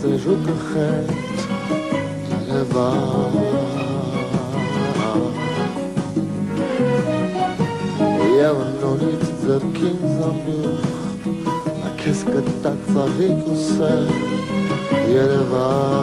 սերուկը խետ Երևան Եվ նորից ձերքին զամբյուղ Նա քեզ կտակ ծաղիկ ու սեր Երևան